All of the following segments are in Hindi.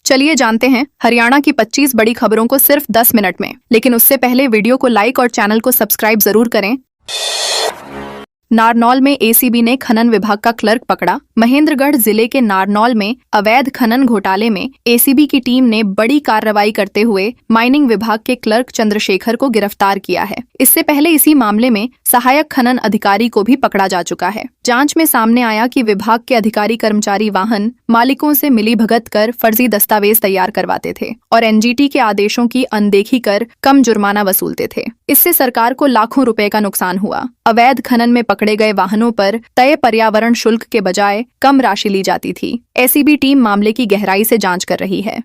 चलिए जानते हैं हरियाणा की 25 बड़ी खबरों को सिर्फ 10 मिनट में। लेकिन उससे पहले वीडियो को लाइक और चैनल को सब्सक्राइब जरूर करें। नारनौल में एसीबी ने खनन विभाग का क्लर्क पकड़ा। महेंद्रगढ़ जिले के नारनौल में अवैध खनन घोटाले में एसीबी की टीम ने बड़ी कार्रवाई करते हुए माइनिंग विभाग के क्लर्क चंद्रशेखर को गिरफ्तार किया है। इससे पहले इसी मामले में सहायक खनन अधिकारी को भी पकड़ा जा चुका है। जांच में सामने आया कि विभाग के अधिकारी कर्मचारी वाहन मालिकों से मिलीभगत कर फर्जी दस्तावेज तैयार करवाते थे और एनजीटी के आदेशों की अनदेखी कर कम जुर्माना वसूलते थे। इससे सरकार को लाखों रुपए का नुकसान हुआ। अवैध खनन में पकड़े गए वाहनों पर तय पर्यावरण शुल्क के बजाय कम राशि ली जाती थी। एसीबी टीम मामले की गहराई से जांच कर रही है।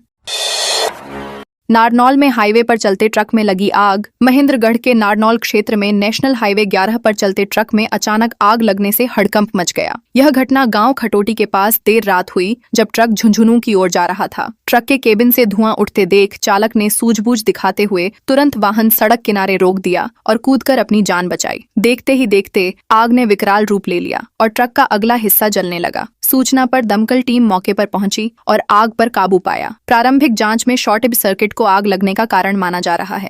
नारनौल में हाईवे पर चलते ट्रक में लगी आग। महेंद्रगढ़ के नारनौल क्षेत्र में नेशनल हाईवे 11 पर चलते ट्रक में अचानक आग लगने से हड़कंप मच गया। यह घटना गांव खटोटी के पास देर रात हुई, जब ट्रक झुंझुनू की ओर जा रहा था। ट्रक के केबिन से धुआं उठते देख चालक ने सूझबूझ दिखाते हुए तुरंत वाहन सड़क किनारे रोक दिया और कूदकर अपनी जान बचाई। देखते ही देखते आग ने विकराल रूप ले लिया और ट्रक का अगला हिस्सा जलने लगा। सूचना पर दमकल टीम मौके पर पहुंची और आग पर काबू पाया। प्रारंभिक जांच में शॉर्ट सर्किट को आग लगने का कारण माना जा रहा है।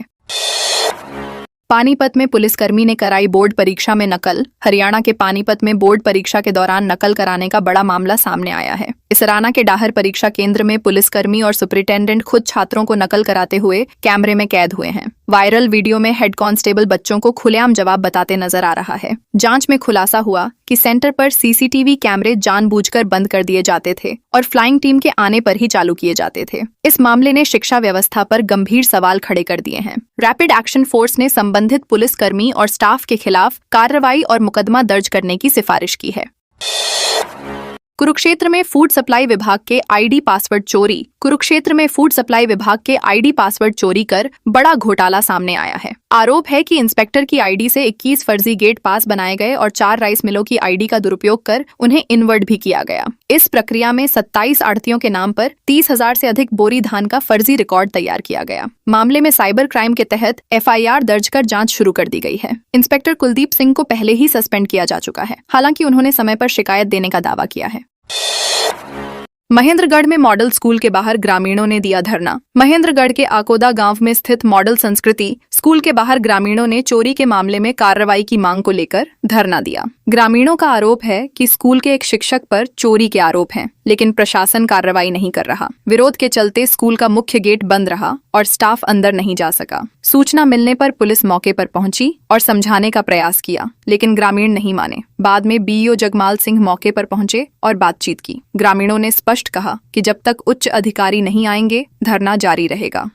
पानीपत में पुलिसकर्मी ने कराई बोर्ड परीक्षा में नकल। हरियाणा के पानीपत में बोर्ड परीक्षा के दौरान नकल कराने का बड़ा मामला सामने आया है। इसराना के डाहर परीक्षा केंद्र में पुलिसकर्मी और सुपरिटेंडेंट खुद छात्रों को नकल कराते हुए कैमरे में कैद हुए हैं। वायरल वीडियो में हेड कांस्टेबल बच्चों को खुलेआम जवाब बताते नजर आ रहा है। जांच में खुलासा हुआ कि सेंटर पर सीसीटीवी कैमरे जानबूझकर बंद कर दिए जाते थे और फ्लाइंग टीम के आने पर ही चालू किए जाते थे। इस मामले ने शिक्षा व्यवस्था पर गंभीर सवाल खड़े कर दिए हैं। रैपिड एक्शन फोर्स ने संबंधित पुलिसकर्मी और स्टाफ के खिलाफ कार्रवाई और मुकदमा दर्ज करने की सिफारिश की है। कुरुक्षेत्र में फूड सप्लाई विभाग के आईडी पासवर्ड चोरी। कुरुक्षेत्र में फूड सप्लाई विभाग के आईडी पासवर्ड चोरी कर बड़ा घोटाला सामने आया है। आरोप है कि इंस्पेक्टर की आईडी से 21 फर्जी गेट पास बनाए गए और 4 राइस मिलों की आईडी का दुरुपयोग कर उन्हें इनवर्ट भी किया गया। इस प्रक्रिया में 27 आढ़तियों के नाम पर 30,000 से अधिक बोरी धान का फर्जी रिकॉर्ड तैयार किया गया। मामले में साइबर क्राइम के तहत एफआईआर दर्ज कर जांच शुरू कर दी गई है। इंस्पेक्टर कुलदीप सिंह को पहले ही सस्पेंड किया जा चुका है। हालांकि उन्होंने समय पर शिकायत देने का दावा किया है। महेंद्रगढ़ में मॉडल स्कूल के बाहर ग्रामीणों ने दिया धरना। महेंद्रगढ़ के आकोदा गांव में स्थित मॉडल संस्कृति स्कूल के बाहर ग्रामीणों ने चोरी के मामले में कार्रवाई की मांग को लेकर धरना दिया। ग्रामीणों का आरोप है कि स्कूल के एक शिक्षक पर चोरी के आरोप हैं, लेकिन प्रशासन कार्रवाई नहीं कर रहा। विरोध के चलते स्कूल का मुख्य गेट बंद रहा और स्टाफ अंदर नहीं जा सका। सूचना मिलने पर पुलिस मौके पर पहुंची और समझाने का प्रयास किया, लेकिन ग्रामीण नहीं माने। बाद में बीईओ जगमाल सिंह मौके पर पहुंचे और बातचीत की। ग्रामीणों ने स्पष्ट कहा कि जब तक उच्च अधिकारी नहीं आएंगे, धरना जारी रहेगा।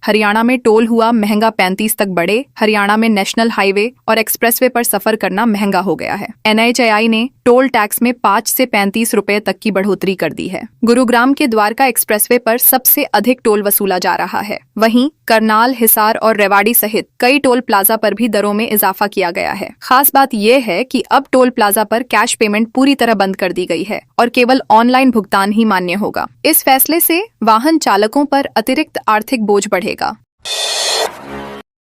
हरियाणा में टोल हुआ महंगा, 35 तक बढ़े। हरियाणा में नेशनल हाईवे और एक्सप्रेसवे पर सफर करना महंगा हो गया है। एनएचएआई ने टोल टैक्स में 5 से 35 रुपए तक की बढ़ोतरी कर दी है। गुरुग्राम के द्वारका एक्सप्रेसवे पर सबसे अधिक टोल वसूला जा रहा है। वहीं करनाल, हिसार और रेवाड़ी सहित कई टोल प्लाजा पर भी दरों में इजाफा किया गया है। खास बात यह है कि अब टोल प्लाजा पर कैश पेमेंट पूरी तरह बंद कर दी गई है और केवल ऑनलाइन भुगतान ही मान्य होगा। इस फैसले से वाहन चालकों पर अतिरिक्त आर्थिक बोझ बढ़ेगा।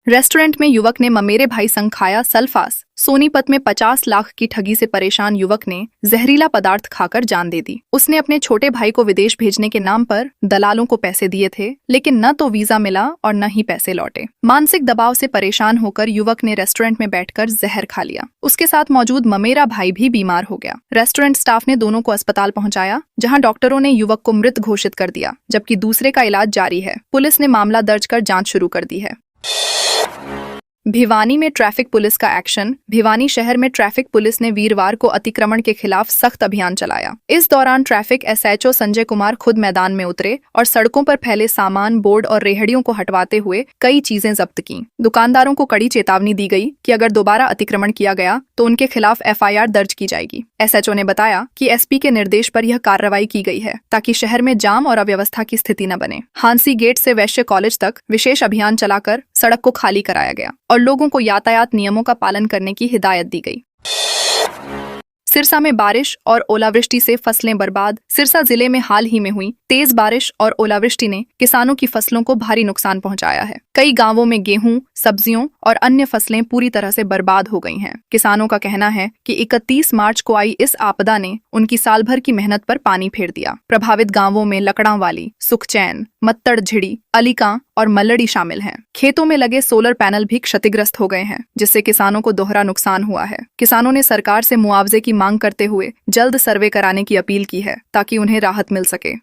रेस्टोरेंट में युवक ने ममेरे भाई संग खाया सल्फास। सोनीपत में 50 लाख की ठगी से परेशान युवक ने जहरीला पदार्थ खाकर जान दे दी। उसने अपने छोटे भाई को विदेश भेजने के नाम पर दलालों को पैसे दिए थे, लेकिन न तो वीजा मिला और न ही पैसे लौटे। मानसिक दबाव से परेशान होकर युवक ने रेस्टोरेंट में बैठकर जहर खा लिया। उसके साथ मौजूद ममेरा भाई भी बीमार हो गया। रेस्टोरेंट स्टाफ ने दोनों को अस्पताल पहुंचाया, जहां डॉक्टरों ने युवक को मृत घोषित कर दिया, जबकि दूसरे का इलाज जारी है। पुलिस ने मामला दर्ज कर जांच शुरू कर दी है। भिवानी में ट्रैफिक पुलिस का एक्शन। भिवानी शहर में ट्रैफिक पुलिस ने वीरवार को अतिक्रमण के खिलाफ सख्त अभियान चलाया। इस दौरान ट्रैफिक एसएचओ संजय कुमार खुद मैदान में उतरे और सड़कों पर फैले सामान, बोर्ड और रेहड़ियों को हटवाते हुए कई चीजें जब्त की। दुकानदारों को कड़ी चेतावनी दी गई कि अगर दोबारा अतिक्रमण किया गया तो उनके खिलाफ एफआईआर दर्ज की जाएगी। एसएचओ ने बताया कि एसपी के निर्देश पर यह कार्रवाई की गई है ताकि शहर में जाम और अव्यवस्था की स्थिति न बने। हांसी गेट से वैश्य कॉलेज तक विशेष अभियान चलाकर सड़क को खाली कराया गया और लोगों को यातायात नियमों का पालन करने की हिदायत दी गई। सिरसा में बारिश और ओलावृष्टि से फसलें बर्बाद। सिरसा जिले में हाल ही में हुई तेज बारिश और ओलावृष्टि ने किसानों की फसलों को भारी नुकसान पहुंचाया है। कई गांवों में गेहूं, सब्जियों और अन्य फसलें पूरी तरह से बर्बाद हो गई हैं। किसानों का कहना है कि 31 मार्च को आई इस आपदा ने उनकी साल भर की मेहनत पर पानी फेर दिया। प्रभावित गांवों में लकड़ांवाली, सुखचैन, मत्तड़ झिड़ी, अलीकां और मल्लड़ी शामिल हैं। खेतों में लगे सोलर पैनल भी क्षतिग्रस्त हो गए हैं, जिससे किसानों को दोहरा नुकसान हुआ है। किसानों ने सरकार से मुआवजे की मांग करते हुए जल्द सर्वे कराने की अपील की है ताकि उन्हें राहत मिल सके।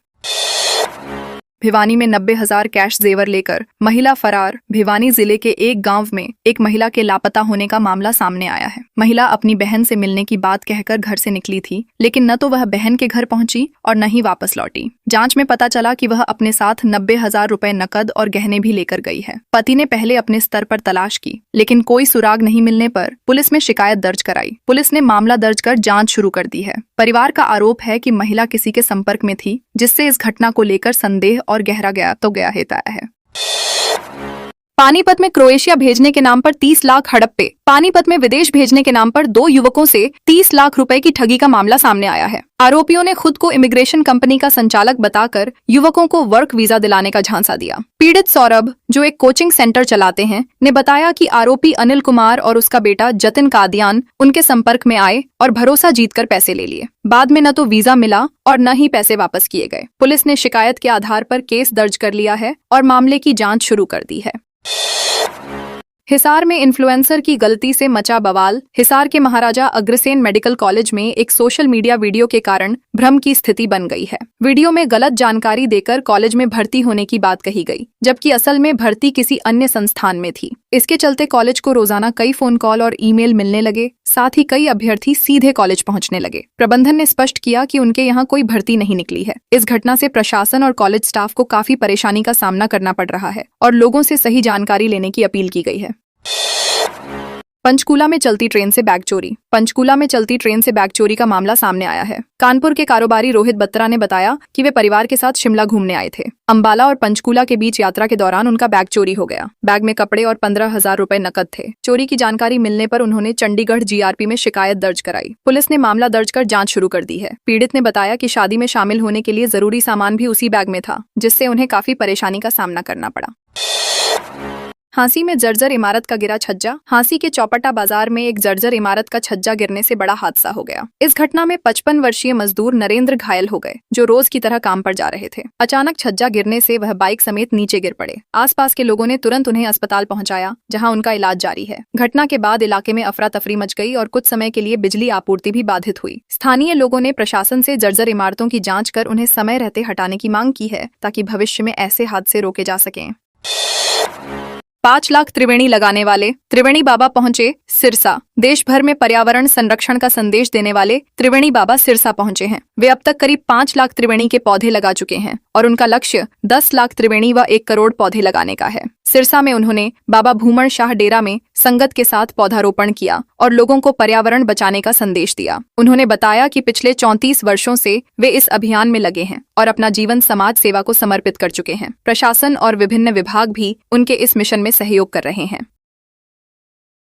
भिवानी में 90,000 कैश जेवर लेकर महिला फरार। भिवानी जिले के एक गांव में एक महिला के लापता होने का मामला सामने आया है। महिला अपनी बहन से मिलने की बात कहकर घर से निकली थी, लेकिन न तो वह बहन के घर पहुंची और न ही वापस लौटी। जांच में पता चला कि वह अपने साथ 90,000 रुपए नकद और गहने भी लेकर गई है। पति ने पहले अपने स्तर पर तलाश की, लेकिन कोई सुराग नहीं मिलने पर पुलिस में शिकायत दर्ज कराई। पुलिस ने मामला दर्ज कर जांच शुरू कर दी है। परिवार का आरोप है कि महिला किसी के संपर्क में थी, जिससे इस घटना को लेकर संदेह और गहरा गया है। पानीपत में क्रोएशिया भेजने के नाम पर 30 लाख हड़प्पे। पानीपत में विदेश भेजने के नाम पर 2 युवकों से 30 लाख रुपए की ठगी का मामला सामने आया है। आरोपियों ने खुद को इमिग्रेशन कंपनी का संचालक बताकर युवकों को वर्क वीजा दिलाने का झांसा दिया। पीड़ित सौरभ, जो एक कोचिंग सेंटर चलाते हैं, ने बताया कि आरोपी अनिल कुमार और उसका बेटा जतिन कादियान उनके संपर्क में आए और भरोसा जीतकर पैसे ले लिए। बाद में न तो वीजा मिला और न ही पैसे वापस किए गए। पुलिस ने शिकायत के आधार पर केस दर्ज कर लिया है और मामले की जांच शुरू कर दी है। हिसार में इन्फ्लुएंसर की गलती से मचा बवाल। हिसार के महाराजा अग्रसेन मेडिकल कॉलेज में एक सोशल मीडिया वीडियो के कारण भ्रम की स्थिति बन गई है। वीडियो में गलत जानकारी देकर कॉलेज में भर्ती होने की बात कही गई, जबकि असल में भर्ती किसी अन्य संस्थान में थी। इसके चलते कॉलेज को रोजाना कई फोन कॉल और ईमेल मिलने लगे। साथ ही कई अभ्यर्थी सीधे कॉलेज पहुंचने लगे। प्रबंधन ने स्पष्ट किया कि उनके यहाँ कोई भर्ती नहीं निकली है। इस घटना से प्रशासन और कॉलेज स्टाफ को काफी परेशानी का सामना करना पड़ रहा है और लोगों से सही जानकारी लेने की अपील की गई है। पंचकूला में चलती ट्रेन से बैग चोरी। पंचकूला में चलती ट्रेन से बैग चोरी का मामला सामने आया है। कानपुर के कारोबारी रोहित बत्रा ने बताया कि वे परिवार के साथ शिमला घूमने आए थे। अंबाला और पंचकूला के बीच यात्रा के दौरान उनका बैग चोरी हो गया। बैग में कपड़े और 15,000 रुपए नकद थे। चोरी की जानकारी मिलने पर उन्होंने चंडीगढ़ जीआरपी में शिकायत दर्ज कराई। पुलिस ने मामला दर्ज कर जाँच शुरू कर दी है। पीड़ित ने बताया कि शादी में शामिल होने के लिए जरूरी सामान भी उसी बैग में था, जिससे उन्हें काफी परेशानी का सामना करना पड़ा। हांसी में जर्जर इमारत का गिरा छज्जा। हांसी के चौपटा बाजार में एक जर्जर इमारत का छज्जा गिरने से बड़ा हादसा हो गया। इस घटना में 55 वर्षीय मजदूर नरेंद्र घायल हो गए, जो रोज की तरह काम पर जा रहे थे। अचानक छज्जा गिरने से वह बाइक समेत नीचे गिर पड़े। आसपास के लोगों ने तुरंत उन्हें अस्पताल पहुंचाया, जहां उनका इलाज जारी है। घटना के बाद इलाके में अफरा तफरी मच गई और कुछ समय के लिए बिजली आपूर्ति भी बाधित हुई। स्थानीय लोगों ने प्रशासन से जर्जर इमारतों की जाँच कर उन्हें समय रहते हटाने की मांग की है, ताकि भविष्य में ऐसे हादसे रोके जा सकें। 5 लाख त्रिवेणी लगाने वाले त्रिवेणी बाबा पहुंचे सिरसा। देश भर में पर्यावरण संरक्षण का संदेश देने वाले त्रिवेणी बाबा सिरसा पहुंचे हैं। वे अब तक करीब 5 लाख त्रिवेणी के पौधे लगा चुके हैं और उनका लक्ष्य 10 लाख त्रिवेणी व 1 करोड़ पौधे लगाने का है। सिरसा में उन्होंने बाबा भूमण शाह डेरा में संगत के साथ पौधारोपण किया और लोगों को पर्यावरण बचाने का संदेश दिया। उन्होंने बताया कि पिछले 34 वर्षों से वे इस अभियान में लगे हैं और अपना जीवन समाज सेवा को समर्पित कर चुके हैं। प्रशासन और विभिन्न विभाग भी उनके इस मिशन में सहयोग कर रहे हैं।